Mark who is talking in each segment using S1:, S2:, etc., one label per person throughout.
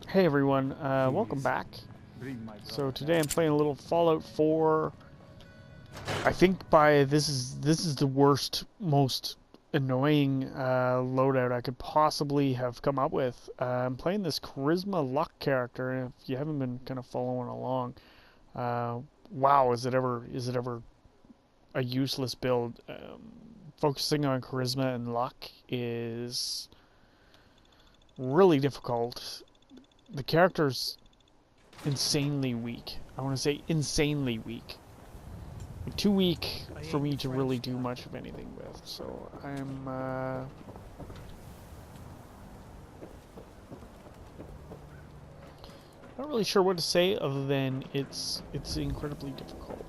S1: Hey everyone, welcome
S2: Please,
S1: back.
S2: bring my
S1: So
S2: brother
S1: today
S2: back.
S1: I'm playing a little Fallout 4. I think this is the worst, most annoying loadout I could possibly have come up with. I'm playing this Charisma Luck character, and if you haven't been kind of following along, uh, wow, is it ever a useless build? Focusing on Charisma and Luck is really difficult. The character's insanely weak. I want to say insanely weak. Too weak
S2: I
S1: for
S2: ain't
S1: me
S2: the
S1: to really
S2: French
S1: do
S2: guy.
S1: much of anything with. So I'm not really sure what to say other than it's incredibly difficult.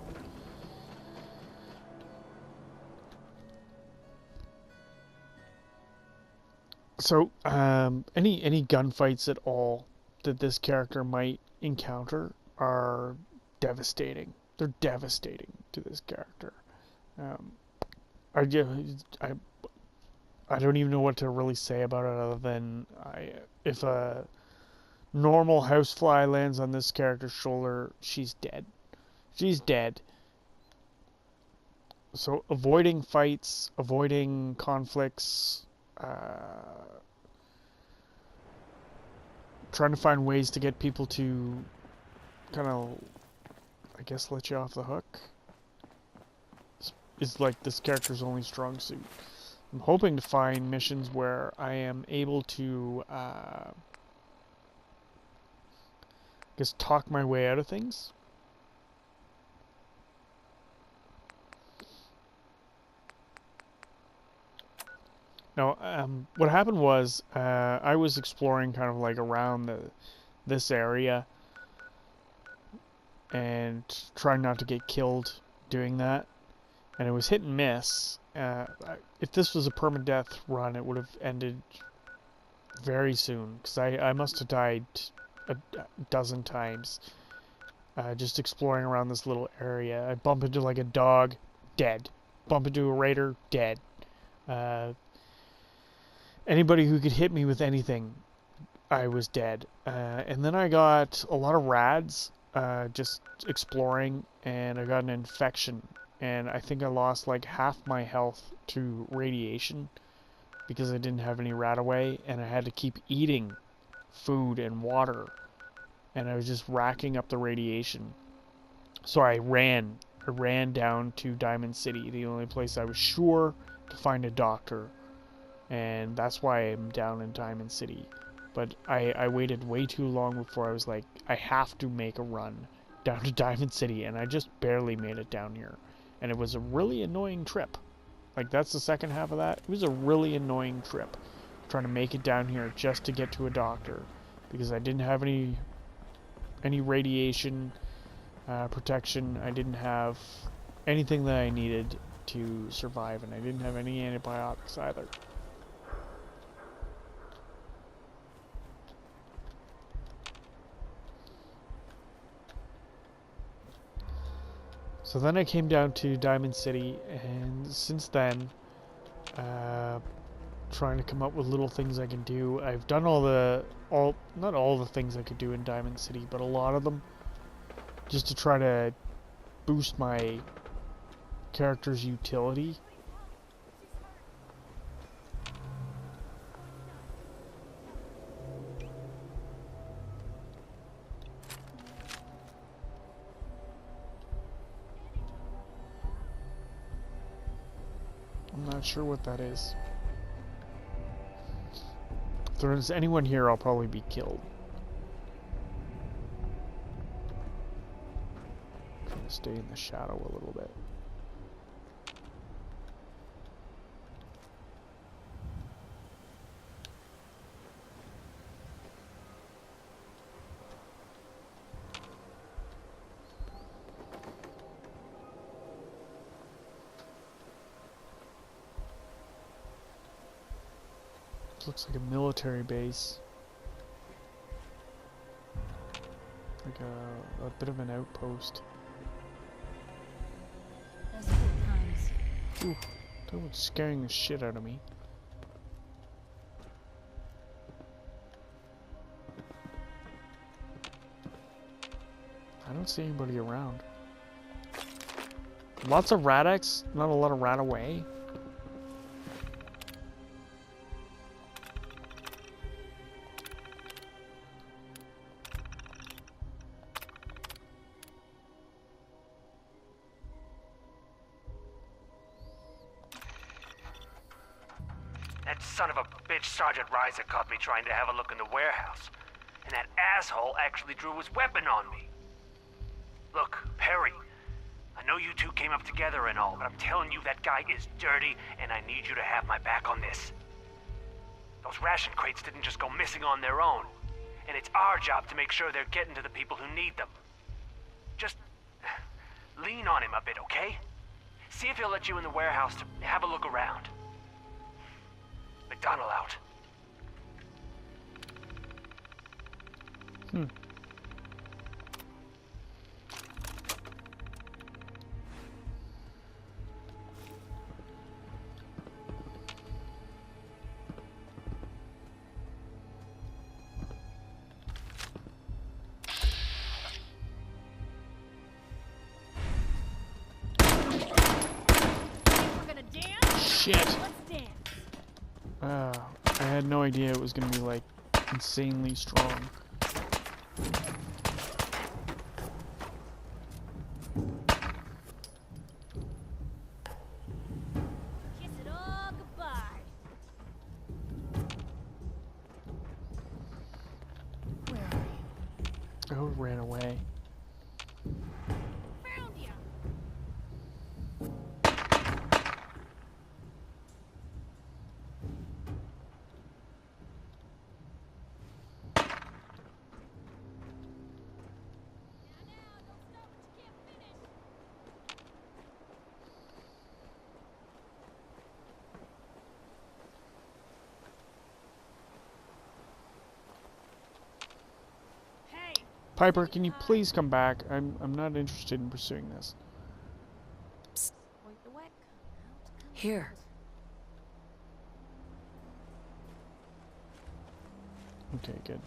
S1: So any gunfights at all that this character might encounter are devastating. They're devastating to this character. Um, I I don't even know what to really say about it other than if a normal housefly lands on this character's shoulder, she's dead. She's dead. So avoiding fights, avoiding conflicts, trying to find ways to get people to kind of, I guess, let you off the hook is like this character's only strong suit. I'm hoping to find missions where I am able to, just talk my way out of things. No, what happened was I was exploring kind of like around this area and trying not to get killed doing that, and it was hit and miss. If this was a permadeath run, it would have ended very soon because I must have died a dozen times just exploring around this little area. I bump into like a dog, dead. Bump into a raider, dead. Uh, Anybody who could hit me with anything, I was dead. And then I got a lot of rads just exploring, and I got an infection. And I think I lost like half my health to radiation because I didn't have any rad away, and I had to keep eating food and water, and I was just racking up the radiation. So I ran. I ran down to Diamond City, the only place I was sure to find a doctor, and that's why I'm down in Diamond City. But I waited way too long before I was like, I have to make a run down to Diamond City, and I just barely made it down here. And it was a really annoying trip. Like, that's the second half of that. It was a really annoying trip, trying to make it down here just to get to a doctor, because I didn't have any radiation protection. I didn't have anything that I needed to survive, and I didn't have any antibiotics either. So then I came down to Diamond City, and since then, uh, trying to come up with little things I can do. I've done not all the things I could do in Diamond City, but a lot of them, just to try to boost my character's utility. I'm not sure what that is. If there's anyone here, I'll probably be killed. Trying to stay in the shadow a little bit. This looks like a military base. Like a bit of an outpost.
S3: Those good times.
S1: Ooh, that was scaring the shit out of me. don't see anybody around. Lots of Rad-X, not a lot of Rad-Away.
S2: That son of a bitch Sergeant Reiser caught me trying to have a look in the warehouse. And that asshole actually drew his weapon on me. Look, Perry, I know you two came up together and all, but I'm telling you that guy is dirty, and I need you to have my back on this. Those ration crates didn't just go missing on their own, and it's our job to make sure they're getting to the people who need them. Just lean on him a bit, okay? See if he'll let you in the warehouse to have a look around. McDonald out.
S3: We're gonna dance?
S1: Shit!
S3: Let's dance.
S1: I had no idea it was gonna be like insanely strong.
S3: Kiss it all goodbye. Where are you?
S1: Oh, it ran away.
S3: Found ya. Hey,
S1: Piper, can you please come back? I'm not interested in pursuing this.
S3: point the wick. Out comes
S4: Here.
S1: Okay, good.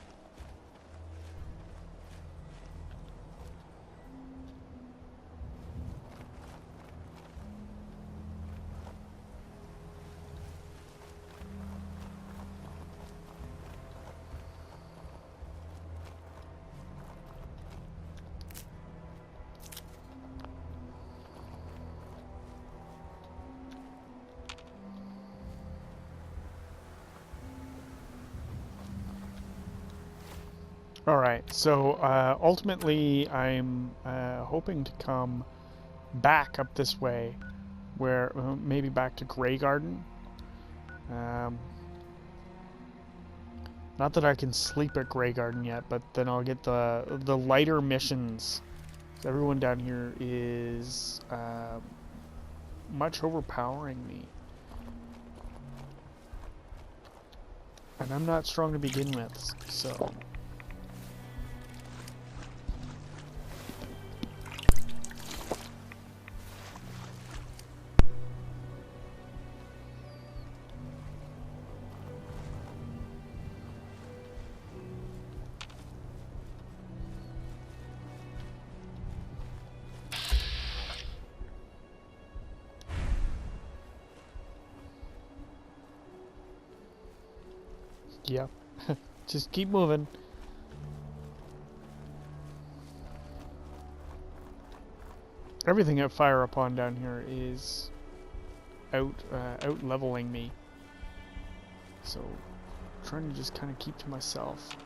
S1: Alright, so ultimately I'm hoping to come back up this way, where maybe back to Grey Garden. Not that I can sleep at Grey Garden yet, but then I'll get the lighter missions. Everyone down here is much overpowering me. And I'm not strong to begin with, so... Yep. Just keep moving. Everything at Fire Upon down here is out leveling me. So trying to just kind of keep to myself.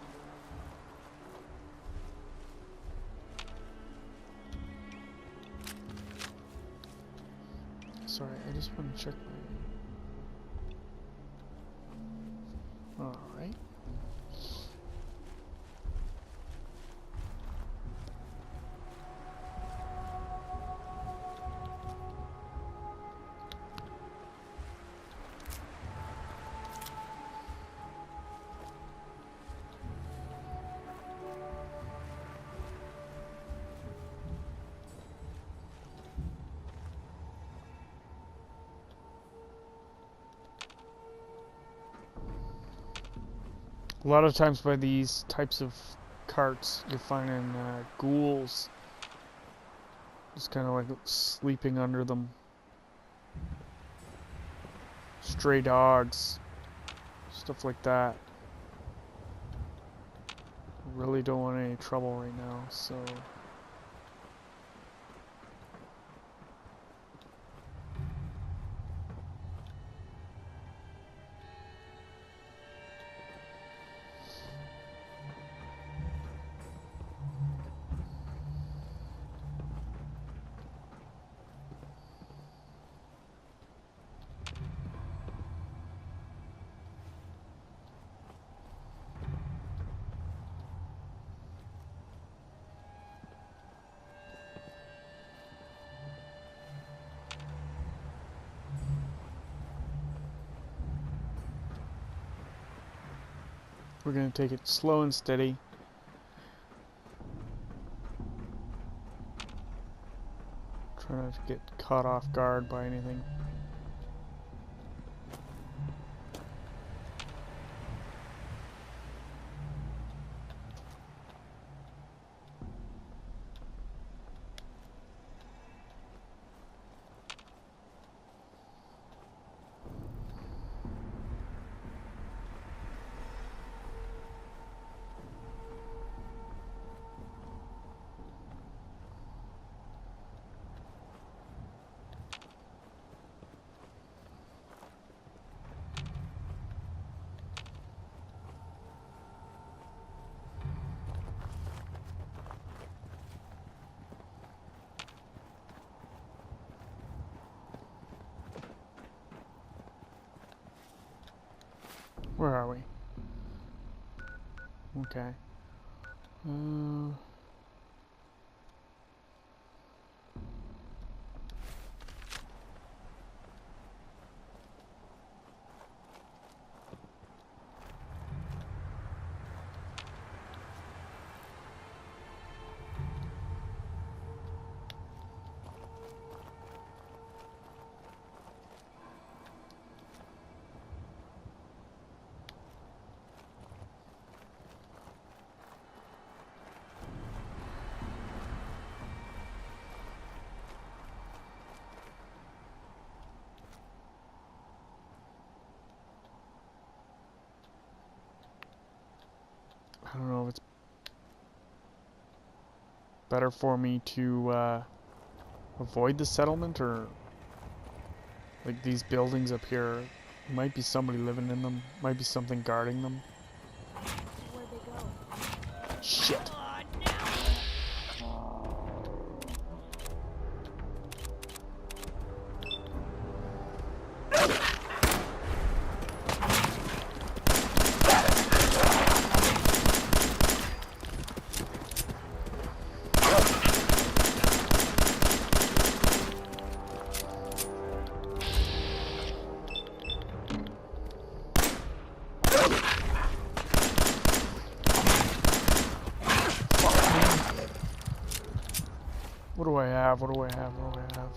S1: Sorry, I just want to check my... Alright. A lot of times by these types of carts, you're finding ghouls Just kind of like sleeping under them. Stray dogs. Stuff like that. Really don't want any trouble right now, so... We're gonna take it slow and steady. Try not to get caught off guard by anything. Where are we? Okay. I don't know if it's better for me to avoid the settlement, or like these buildings up here, might be somebody living in them, might be something guarding them.
S3: Where'd they go?
S1: Shit. What do I have? What do I have? What do I have?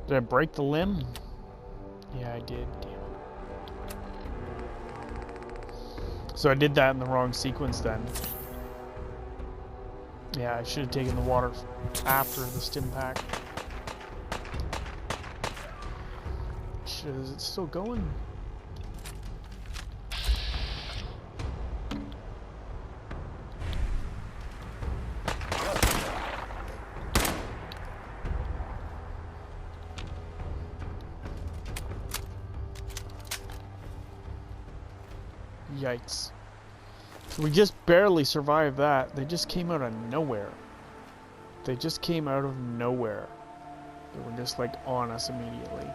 S1: Did I break the limb? Yeah, I did. Damn it. So I did that in the wrong sequence then. Yeah, I should have taken the water after the stim pack. Shit, is it still going? Yikes. We just barely survived that. They just came out of nowhere. They just came out of nowhere. They were just like on us immediately.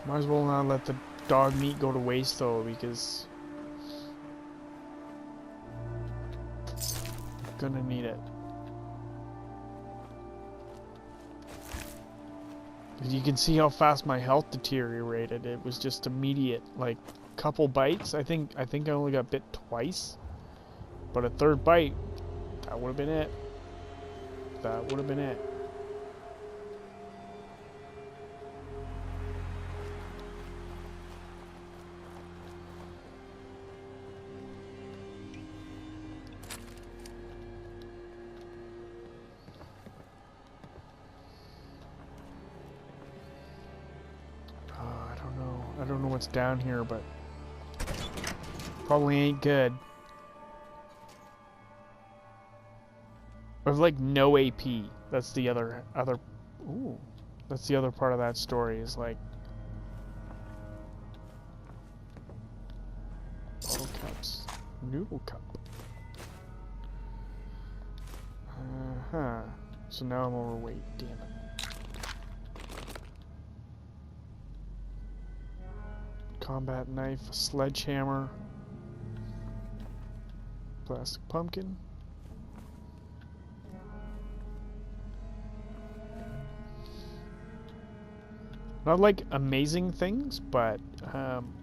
S1: Might as well not let the dog meat go to waste though, because gonna need it. You can see how fast my health deteriorated. It was just immediate, like couple bites. I think I only got bit twice, but a third bite, that would have been it. That would have been it. don't know what's down here, but probably ain't good. I have like no AP. That's the other. Ooh, that's the other part of that story. Is like bottle cups, noodle cup. So now I'm overweight. Damn it. Combat knife, a sledgehammer, plastic pumpkin. Not like amazing things, but I'm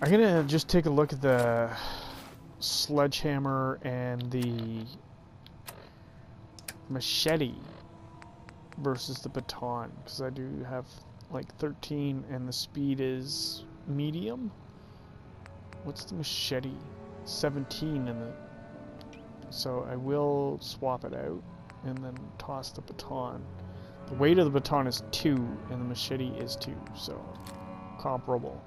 S1: gonna just take a look at the sledgehammer and the machete versus the baton, because I do have like 13 and the speed is medium. What's the machete? 17 and the... So I will swap it out and then toss the baton. The weight of the baton is 2 and the machete is 2, so comparable.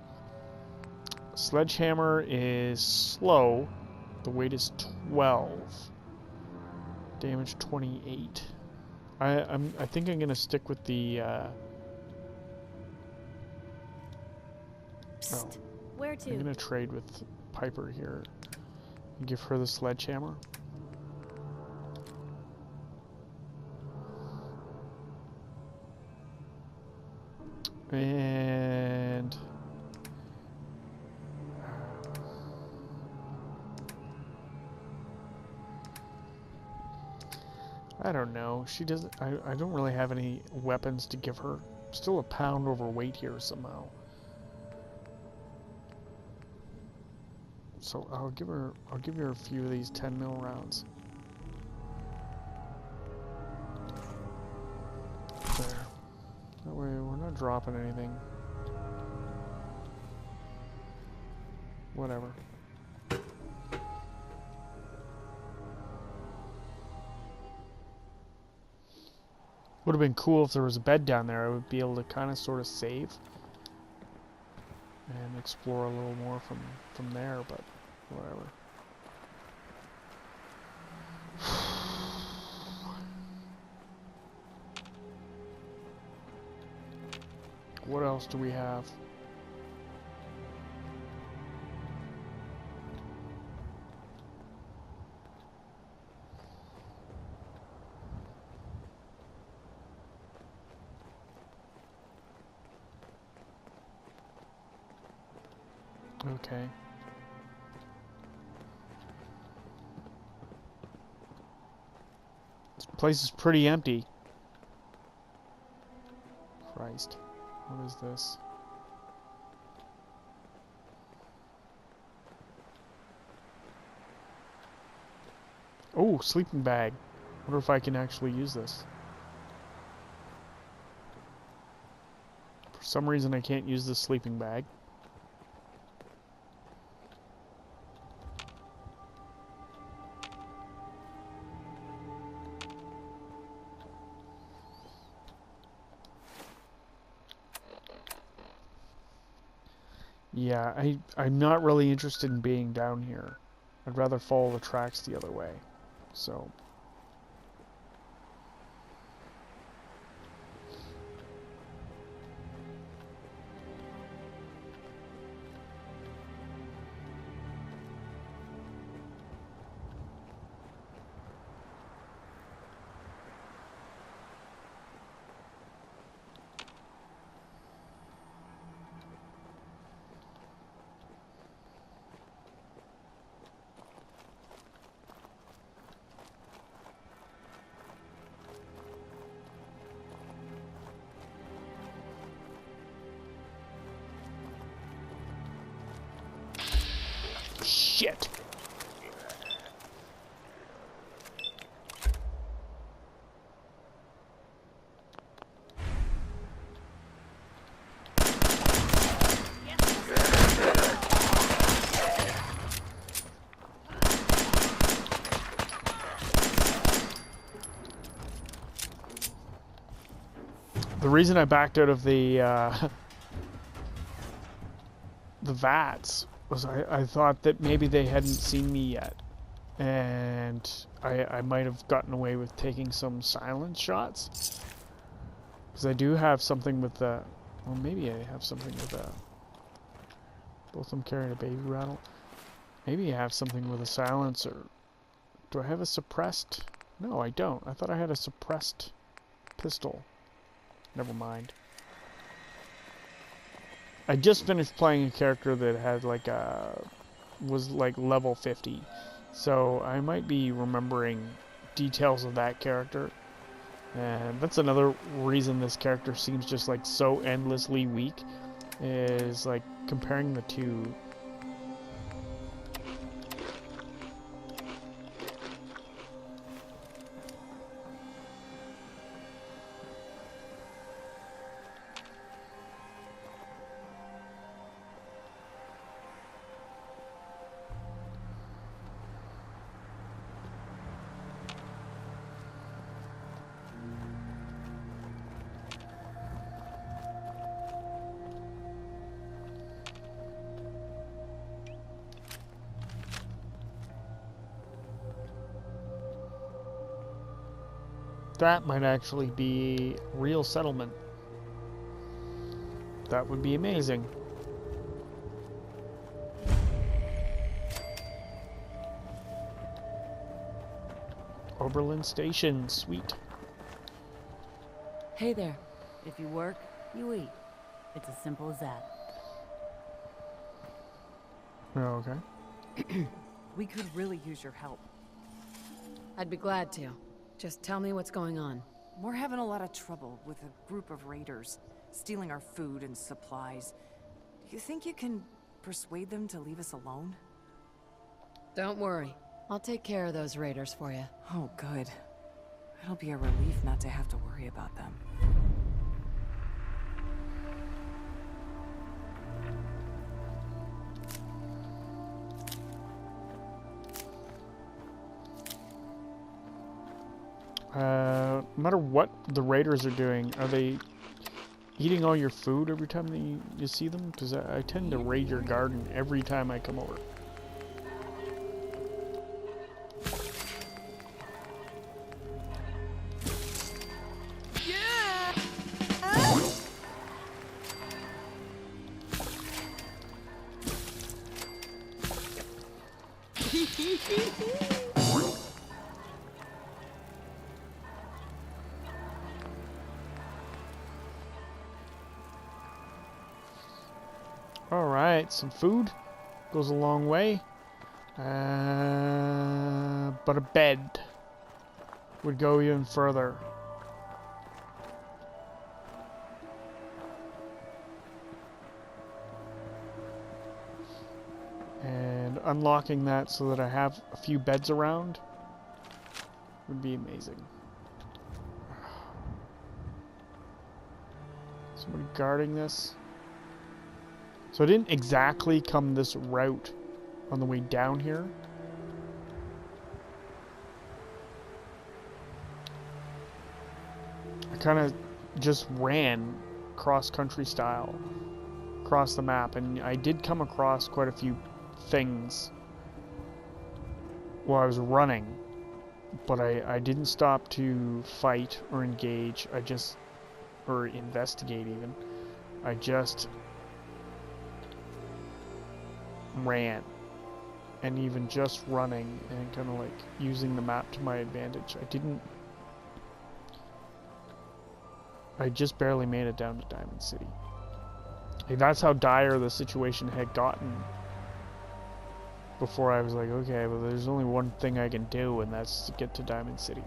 S1: Sledgehammer is slow. The weight is 12. Damage 28. I think I'm gonna stick with the
S3: Psst. Where
S1: I'm
S3: to?
S1: gonna trade with Piper here and give her the sledgehammer. And I don't know. She doesn't. I don't really have any weapons to give her. Still a pound overweight here somehow. So I'll give her a few of these 10 mil rounds. There. That way we're not dropping anything. Whatever. Would have been cool if there was a bed down there. I would be able to kind of sort of save and explore a little more from there, but whatever. What else do we have? Okay. This place is pretty empty. Christ. What is this? Oh, sleeping bag. Wonder if I can actually use this. For some reason I can't use this sleeping bag. Yeah, I'm not really interested in being down here. I'd rather follow the tracks the other way. So... Shit! The reason I backed out of the the vats was I thought that maybe they hadn't seen me yet, and I might have gotten away with taking some silence shots, because I do have something with the, well, maybe I have something with a, both of them carrying a baby rattle. Maybe I have something with a silencer. Do I have a suppressed? No, I don't. I thought I had a suppressed pistol. Never mind. I just finished playing a character that had like a, was like level 50. So I might be remembering details of that character. And that's another reason this character seems just like so endlessly weak, is like comparing the two. That might actually be real settlement. That would be amazing. Oberlin Station, sweet.
S4: Hey there. If you work, you eat. It's as simple as that.
S1: Oh, okay.
S4: We could really use your help.
S5: I'd be glad to. Just tell me what's going on.
S6: We're having a lot of trouble with a group of raiders, stealing our food and supplies. Do you think you can persuade them to leave us alone?
S5: Don't worry. I'll take care of those raiders for you.
S6: Oh, good. It'll be a relief not to have to worry about them.
S1: No matter what the raiders are doing, are they eating all your food every time that you see them? Because I tend to raid your garden every time I come over. Alright, some food goes a long way. But a bed would go even further. And unlocking that so that I have a few beds around would be amazing. Somebody guarding this. So I didn't exactly come this route on the way down here. I kind of just ran cross-country style across the map, and I did come across quite a few things while I was running, but I didn't stop to fight or engage. Or investigate even. I just ran, and even just running and kind of like using the map to my advantage. I just barely made it down to Diamond City. Like, that's how dire the situation had gotten before I was like, okay, well, there's only one thing I can do, and that's to get to Diamond City.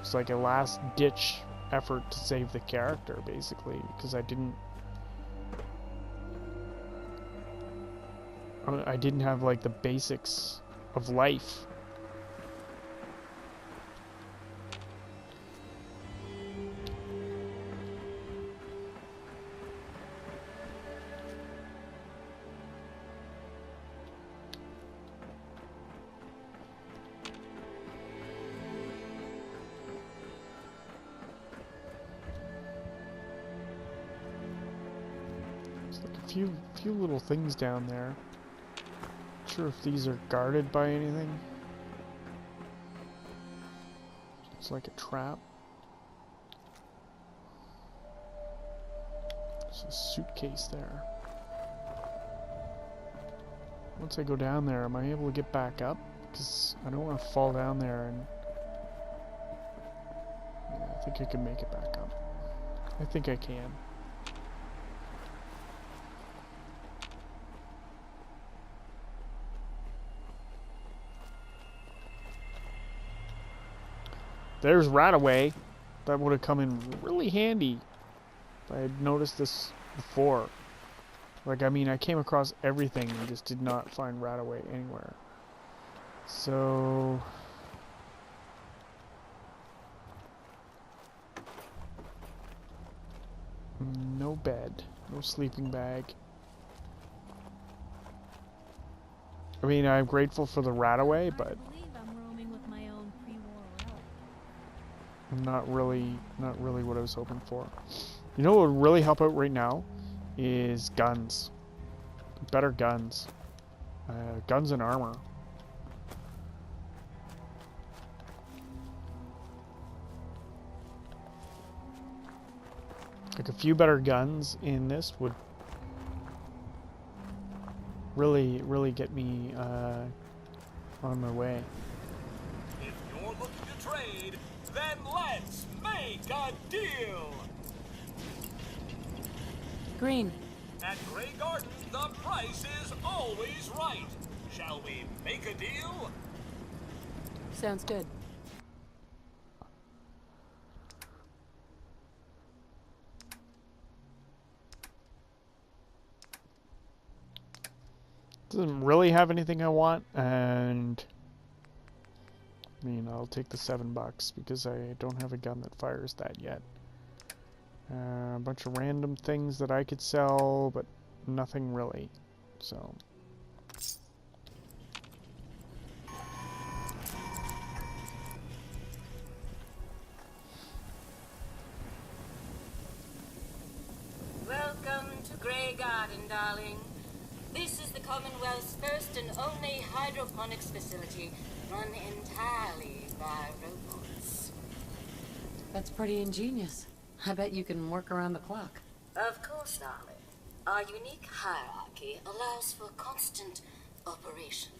S1: It's like a last ditch effort to save the character, basically, because I didn't have like the basics of life. few little things down there. Not sure if these are guarded by anything. It's like a trap. There's a suitcase there. Once I go down there, am I able to get back up? Because I don't want to fall down there and... Yeah, I think I can make it back up. I think I can. There's Radaway. That would have come in really handy if I had noticed this before. Like, I mean, I came across everything and just did not find Radaway anywhere. So... no bed. No sleeping bag. I mean, I'm grateful for the Radaway, but...
S3: I believe I'm roaming with my own pre-war relic.
S1: not really what I was hoping for. You know what would really help out right now? Is guns. Better guns. Guns and armor. Like a few better guns in this would really get me on my way.
S7: If you're looking to trade, then let's make a deal!
S5: Green.
S7: At Grey Garden, the price is always right. Shall we make a deal?
S5: Sounds good.
S1: Doesn't really have anything I want, and I mean, I'll take the $7 because I don't have a gun that fires that yet. A bunch of random things that I could sell, but nothing really. So.
S8: Welcome to Grey Garden, darling. This is the Commonwealth's first and only hydroponics facility run entirely by robots.
S5: That's pretty ingenious. I bet you can work around the clock.
S8: Of course, darling. Our unique hierarchy allows for constant operation.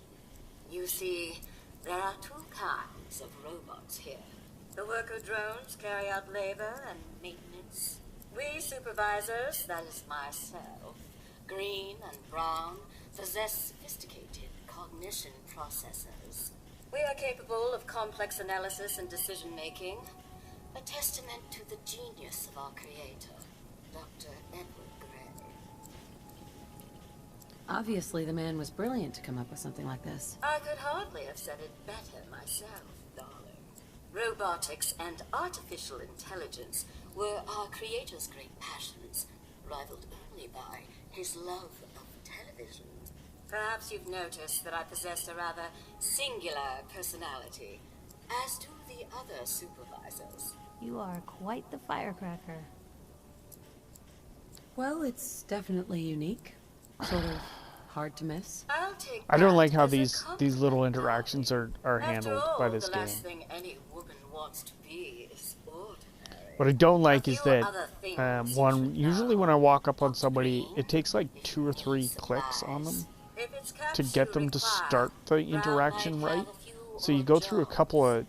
S8: You see, there are two kinds of robots here. The worker drones carry out labor and maintenance. We supervisors, that is myself, Green and Brown, possess sophisticated cognition processors. We are capable of complex analysis and decision-making, a testament to the genius of our creator, Dr. Edward Grey.
S5: Obviously, the man was brilliant to come up with something like this.
S8: I could hardly have said it better myself, darling. Robotics and artificial intelligence were our creator's great passions, rivaled only by his love of television. Perhaps you've noticed that I possess a rather singular personality, as do the other supervisors.
S3: You are quite the firecracker.
S5: Well, it's definitely unique. Sort of hard to miss.
S8: I'll take
S1: I don't
S8: that
S1: like how
S8: as a
S1: these
S8: compliment,
S1: little interactions
S8: darling.
S1: are
S8: After
S1: handled
S8: all,
S1: by this
S8: the
S1: game.
S8: last thing any woman wants to be is ordinary.
S1: What I don't like is
S8: few
S1: that
S8: other things you should
S1: usually
S8: know.
S1: when I walk up on somebody, it takes like 2 or 3 clicks on them
S8: If it's
S1: to get them to
S8: capsule
S1: start the
S8: required,
S1: interaction
S8: Brown might
S1: right.
S8: have a few
S1: So you
S8: odd
S1: go through a couple of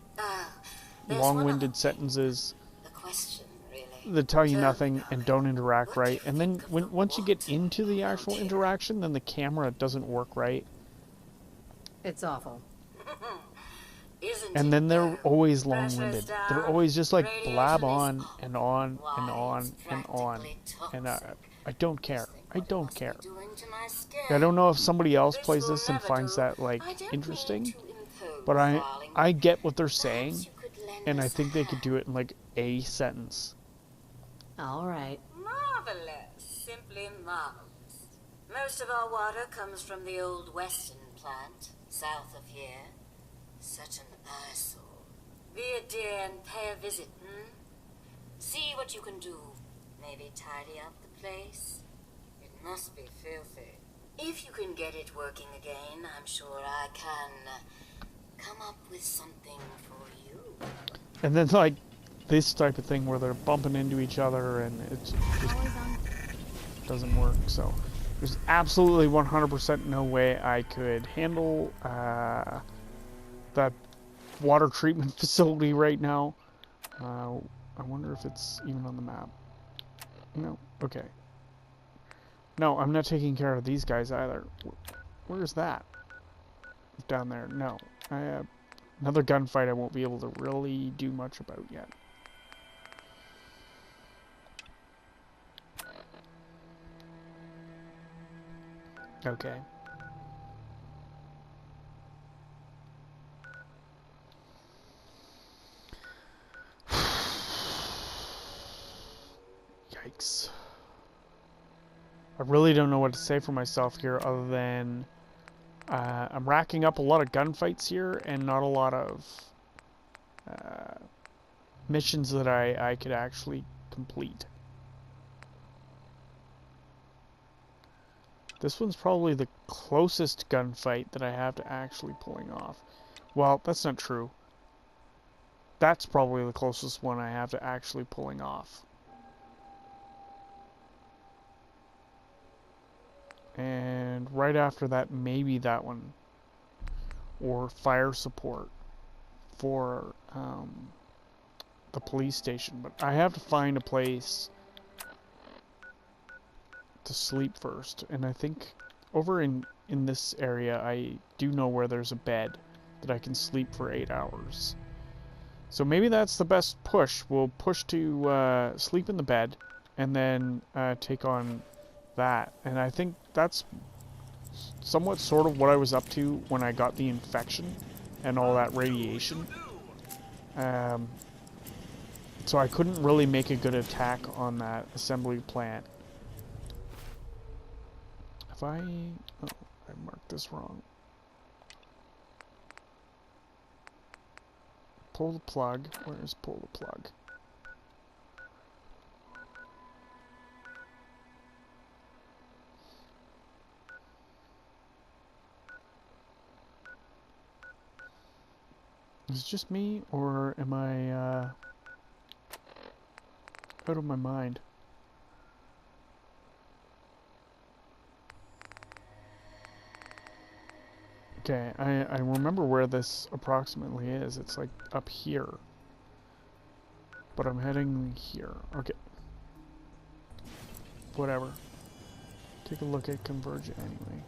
S8: there's one
S1: long-winded
S8: other thing.
S1: sentences
S8: The question, really.
S1: that tell you
S8: Tell
S1: nothing
S8: me,
S1: and
S8: darling,
S1: don't interact
S8: what do
S1: right,
S8: you
S1: and then
S8: think of the
S1: once you get
S8: what
S1: into the
S8: around
S1: actual
S8: here?
S1: interaction, then the camera doesn't work right,
S5: It's awful.
S8: Isn't
S1: and
S8: it,
S1: then they're
S8: though?
S1: always
S8: Pressure's
S1: long-winded.
S8: down,
S1: They're always just like
S8: radiation
S1: blab
S8: is
S1: on
S8: up.
S1: and on and
S8: Why,
S1: on
S8: it's
S1: and on,
S8: practically
S1: and
S8: toxic.
S1: I don't care.
S8: Just think
S1: I
S8: what it
S1: don't
S8: must be
S1: care.
S8: doing to my skin.
S1: I don't know if somebody else
S8: This
S1: plays
S8: will
S1: this and
S8: never
S1: finds
S8: do.
S1: that like
S8: I don't mean
S1: interesting,
S8: to impose,
S1: but
S8: darling.
S1: I get what they're saying,
S8: Perhaps you could lend
S1: and I
S8: us a
S1: think they could
S8: hand.
S1: do it in like a sentence.
S5: All right.
S8: Marvelous. Simply marvelous. Most of our water comes from the old Weston plant, south of here. Such an eyesore. Be a dear and pay a visit, See what you can do. Maybe tidy up the place. It Must be filthy. If you can get it working again, I'm sure I can come up with something for you.
S1: And then, like, this type of thing where they're bumping into each other and it just doesn't work. So there's absolutely 100% no way I could handle that water treatment facility right now. I wonder if it's even on the map. No. Okay. No, I'm not taking care of these guys either. Where's that? Down there. No. I have another gunfight I won't be able to really do much about yet. Okay. Yikes. I really don't know what to say for myself here other than I'm racking up a lot of gunfights here and not a lot of missions that I could actually complete. This one's probably the closest gunfight that I have to actually pulling off. Well, that's not true. That's probably the closest one I have to actually pulling off. And right after that, maybe that one. Or fire support for the police station. But I have to find a place to sleep first. And I think over in this area, I do know where there's a bed that I can sleep for 8 hours. So maybe that's the best push. We'll push to sleep in the bed and then take on that. And I think that's somewhat sort of what I was up to when I got the infection and all that radiation. So I couldn't really make a good attack on that assembly plant. Have I... Oh, I marked this wrong. Pull the plug. Where's pull the plug? Is it just me, or am I out of my mind? Okay, I remember where this approximately is. It's like up here. But I'm heading here. Okay. Whatever. Take a look at Converge anyway.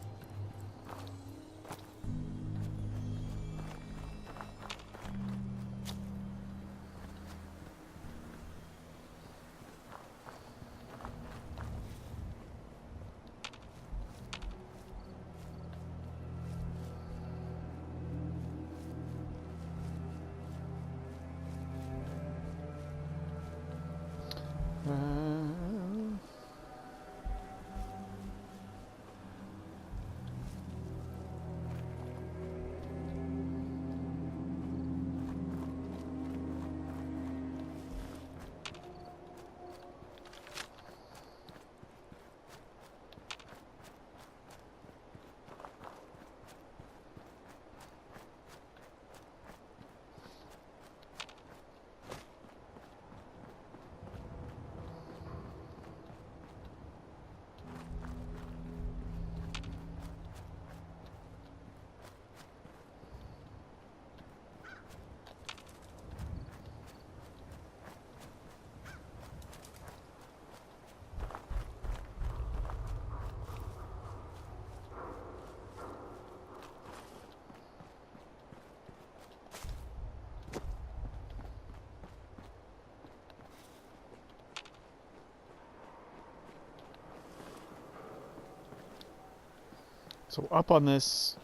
S1: So up on this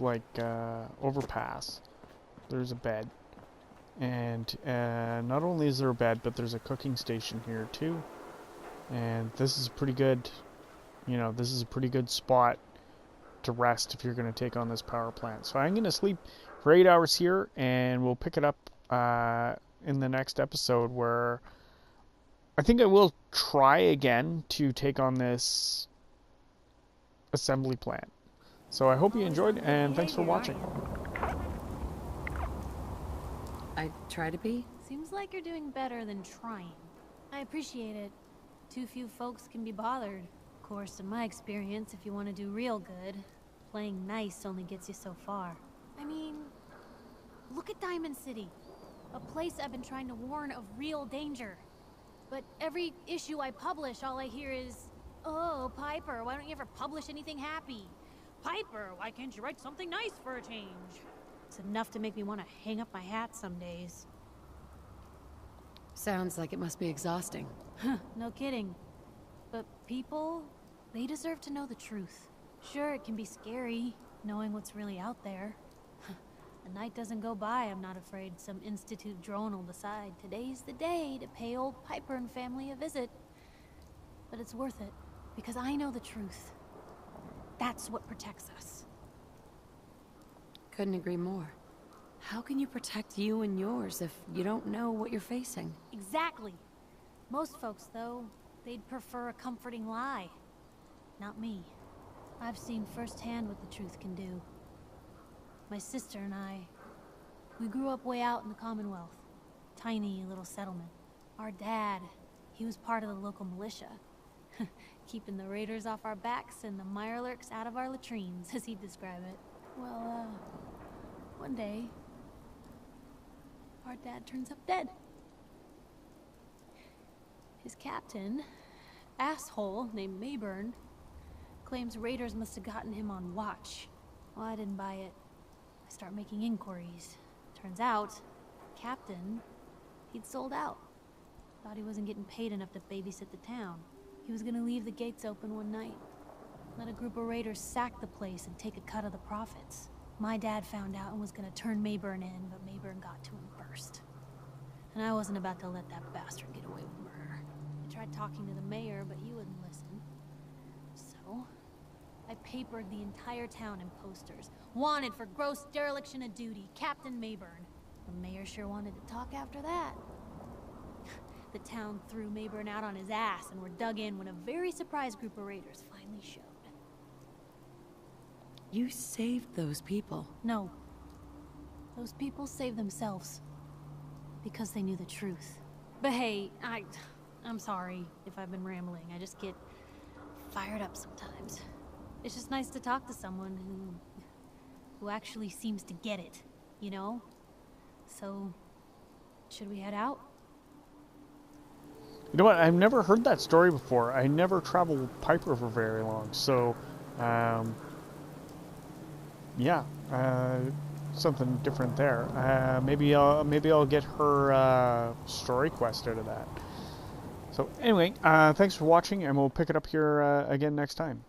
S1: like overpass, there's a bed, and not only is there a bed, but there's a cooking station here too. And this is pretty good. You know, this is a pretty good spot to rest if you're going to take on this power plant. So I'm going to sleep for 8 hours here, and we'll pick it up in the next episode where I think I will try again to take on this assembly plant. So I hope you enjoyed, and thanks for watching.
S5: I try to be.
S3: Seems like you're doing better than trying. I appreciate it. Too few folks can be bothered. Of course, in my experience, if you want to do real good, playing nice only gets you so far. I mean, look at Diamond City. A place I've been trying to warn of real danger. But every issue I publish, all I hear is, "Oh, Piper, why don't you ever publish anything happy? Piper, why can't you write something nice for a change?" It's enough to make me want to hang up my hat some days.
S5: Sounds like it must be exhausting.
S3: Huh, no kidding. But people, they deserve to know the truth. Sure, it can be scary, knowing what's really out there. A night doesn't go by, I'm not afraid some Institute drone will decide today's the day to pay old Piper and family a visit. But it's worth it, because I know the truth. That's what protects us.
S5: Couldn't agree more. How can you protect you and yours if you don't know what you're facing?
S3: Exactly. Most folks, though, they'd prefer a comforting lie. Not me. I've seen firsthand what the truth can do. My sister and I, we grew up way out in the Commonwealth. Tiny little settlement. Our dad, he was part of the local militia. Keeping the raiders off our backs and the mirelurks out of our latrines, as he'd describe it. Well, one day, our dad turns up dead. His captain, asshole named Mayburn, claims raiders must have gotten him on watch. Well, I didn't buy it. I start making inquiries. Turns out, Captain, he'd sold out. Thought he wasn't getting paid enough to babysit the town. He was gonna leave the gates open one night. Let a group of raiders sack the place and take a cut of the profits. My dad found out and was gonna turn Mayburn in, but Mayburn got to him first. And I wasn't about to let that bastard get away with murder. I tried talking to the mayor, but he wouldn't listen. So, I papered the entire town in posters. Wanted for gross dereliction of duty, Captain Mayburn. The mayor sure wanted to talk after that. The town threw Mayburn out on his ass and were dug in when a very surprised group of raiders finally showed.
S5: You saved those people.
S3: No. Those people saved themselves. Because they knew the truth. But hey, I'm sorry if I've been rambling. I just get fired up sometimes. It's just nice to talk to someone who actually seems to get it, you know? So, should we head out?
S1: You know what? I've never heard that story before. I never traveled with Piper for very long, so yeah, something different there. Maybe I'll get her story quest out of that. So anyway, thanks for watching, and we'll pick it up here again next time.